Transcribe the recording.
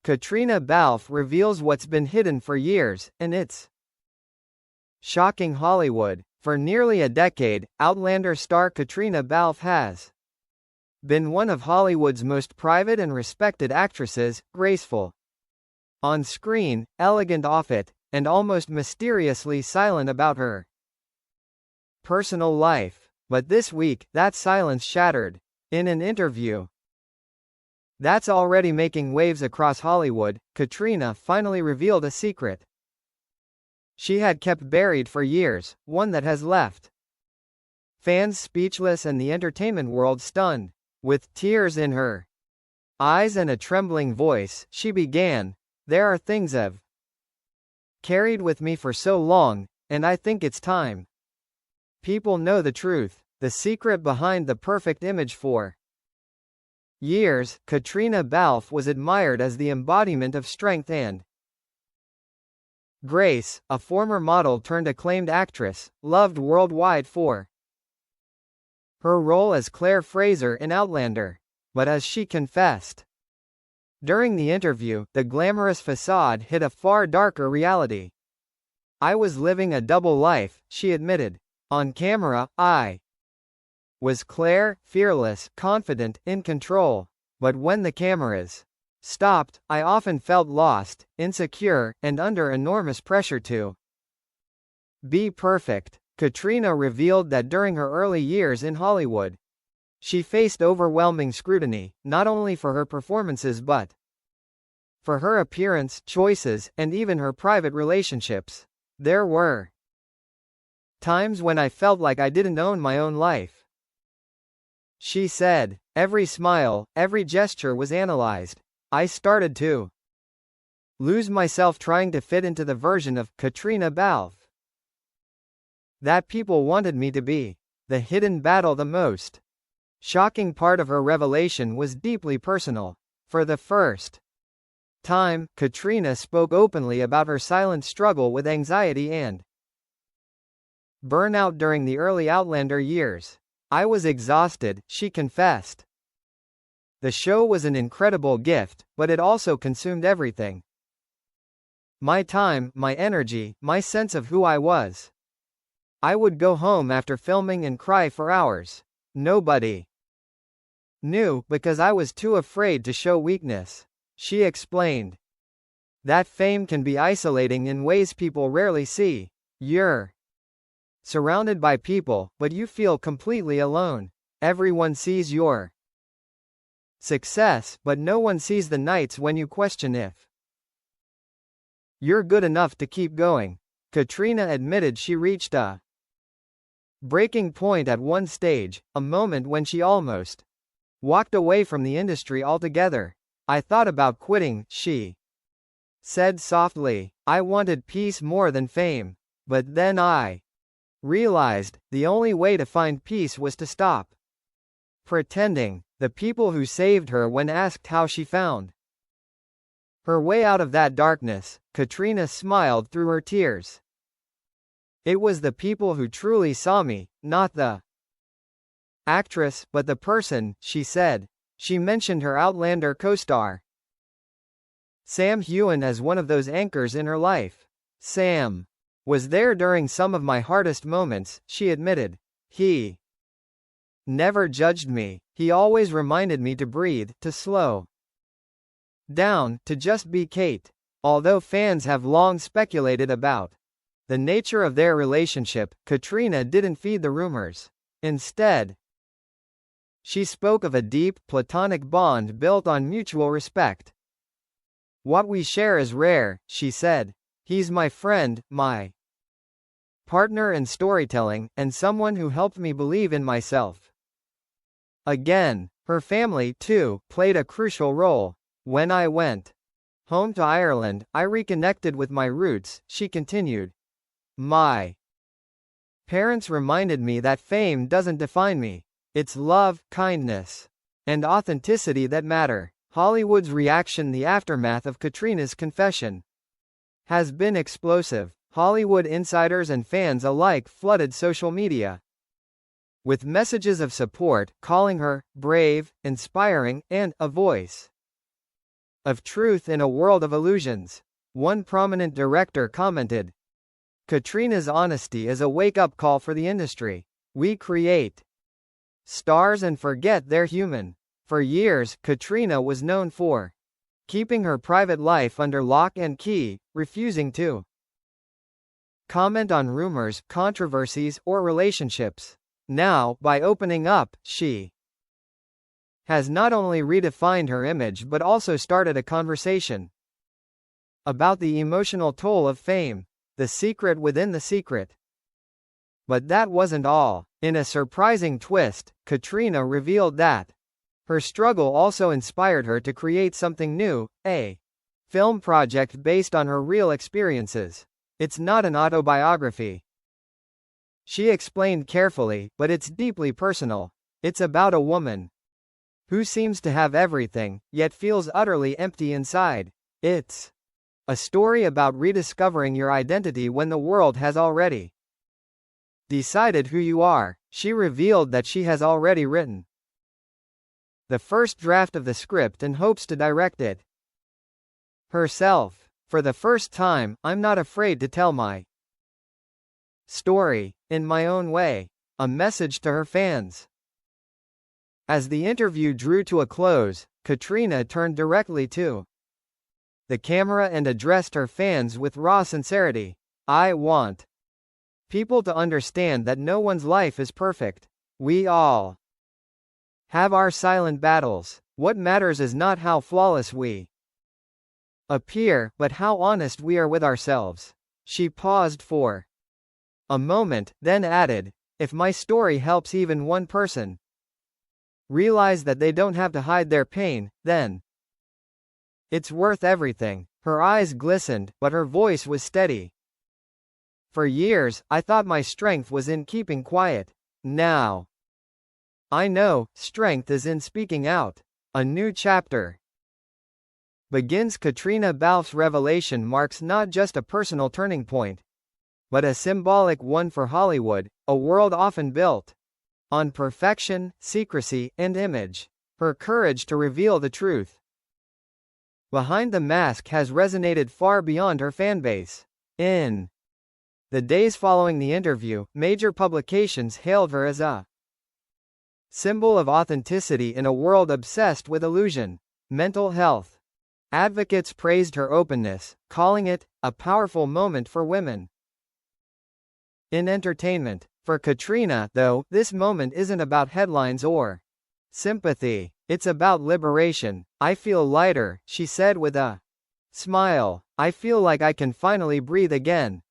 Caitriona Balfe reveals what's been hidden for years, and it's shocking. Hollywood. For nearly a decade, Outlander star Caitriona Balfe has been one of Hollywood's most private and respected actresses, graceful on screen, elegant off it, and almost mysteriously silent about her personal life. But this week, that silence shattered. In an interview that's already making waves across Hollywood, Caitriona finally revealed a secret she had kept buried for years, one that has left fans speechless and the entertainment world stunned. With tears in her eyes and a trembling voice, she began, "There are things I've carried with me for so long, and I think it's time people know the truth, the secret behind the perfect image." For years, Caitriona Balfe was admired as the embodiment of strength and grace, a former model turned acclaimed actress, loved worldwide for her role as Claire Fraser in Outlander. But as she confessed during the interview, the glamorous facade hid a far darker reality. "I was living a double life," she admitted. "On camera, I was Claire, fearless, confident, in control. But when the cameras stopped, I often felt lost, insecure, and under enormous pressure to be perfect." Caitriona revealed that during her early years in Hollywood, she faced overwhelming scrutiny, not only for her performances but for her appearance, choices, and even her private relationships. "There were times when I felt like I didn't own my own life," she said. "Every smile, every gesture was analyzed. I started to lose myself trying to fit into the version of Caitriona Balfe that people wanted me to be." The hidden battle. The most shocking part of her revelation was deeply personal. For the first time, Caitriona spoke openly about her silent struggle with anxiety and burnout during the early Outlander years. "I was exhausted," she confessed. "The show was an incredible gift, but it also consumed everything. My time, my energy, my sense of who I was. I would go home after filming and cry for hours. Nobody knew, because I was too afraid to show weakness," she explained. "That fame can be isolating in ways people rarely see. You're surrounded by people, but you feel completely alone. Everyone sees your success, but no one sees the nights when you question if you're good enough to keep going." Caitriona admitted she reached a breaking point at one stage, a moment when she almost walked away from the industry altogether. "I thought about quitting," she said softly. "I wanted peace more than fame. But then I realized, the only way to find peace was to stop pretending." The people who saved her when asked how she found her way out of that darkness, Caitriona smiled through her tears. "It was the people who truly saw me, not the actress, but the person," she said. She mentioned her Outlander co-star Sam Heughan as one of those anchors in her life. "Sam was there during some of my hardest moments," she admitted. "He never judged me. He always reminded me to breathe, to slow down, to just be Kate." Although fans have long speculated about the nature of their relationship, Caitriona didn't feed the rumors. Instead, she spoke of a deep, platonic bond built on mutual respect. "What we share is rare," she said. "He's my friend, my partner in storytelling, and someone who helped me believe in myself again." Her family, too, played a crucial role. "When I went home to Ireland, I reconnected with my roots," she continued. "My parents reminded me that fame doesn't define me. It's love, kindness, and authenticity that matter." Hollywood's reaction. The aftermath of Caitriona's confession has been explosive. Hollywood insiders and fans alike flooded social media with messages of support, calling her brave, inspiring, and a voice of truth in a world of illusions. One prominent director commented, Caitriona's honesty is a wake-up call for the industry. We create stars and forget they're human. For years, Caitriona was known for keeping her private life under lock and key, refusing to comment on rumors, controversies, or relationships. Now, by opening up, she has not only redefined her image but also started a conversation about the emotional toll of fame, the secret within the secret. But that wasn't all. In a surprising twist, Caitriona revealed that her struggle also inspired her to create something new, a film project based on her real experiences. It's not an autobiography, she explained carefully, but it's deeply personal. It's about a woman who seems to have everything, yet feels utterly empty inside. It's a story about rediscovering your identity when the world has already decided who you are. She revealed that she has already written the first draft of the script and hopes to direct it herself. For the first time, I'm not afraid to tell my story in my own way. A message to her fans. As the interview drew to a close, Caitriona turned directly to the camera and addressed her fans with raw sincerity. I want people to understand that no one's life is perfect. We all have our silent battles. What matters is not how flawless we appear, but how honest we are with ourselves. She paused for a moment, then added, if my story helps even one person realize that they don't have to hide their pain, then it's worth everything. Her eyes glistened, but her voice was steady. For years, I thought my strength was in keeping quiet. Now I know, strength is in speaking out. A new chapter begins. Caitriona Balfe's revelation marks not just a personal turning point, but a symbolic one for Hollywood, a world often built on perfection, secrecy, and image. Her courage to reveal the truth behind the mask has resonated far beyond her fanbase. In the days following the interview, major publications hailed her as a symbol of authenticity in a world obsessed with illusion. Mental health advocates praised her openness, calling it a powerful moment for women in entertainment. For Caitriona, though, this moment isn't about headlines or sympathy. It's about liberation. I feel lighter, she said with a smile. I feel like I can finally breathe again.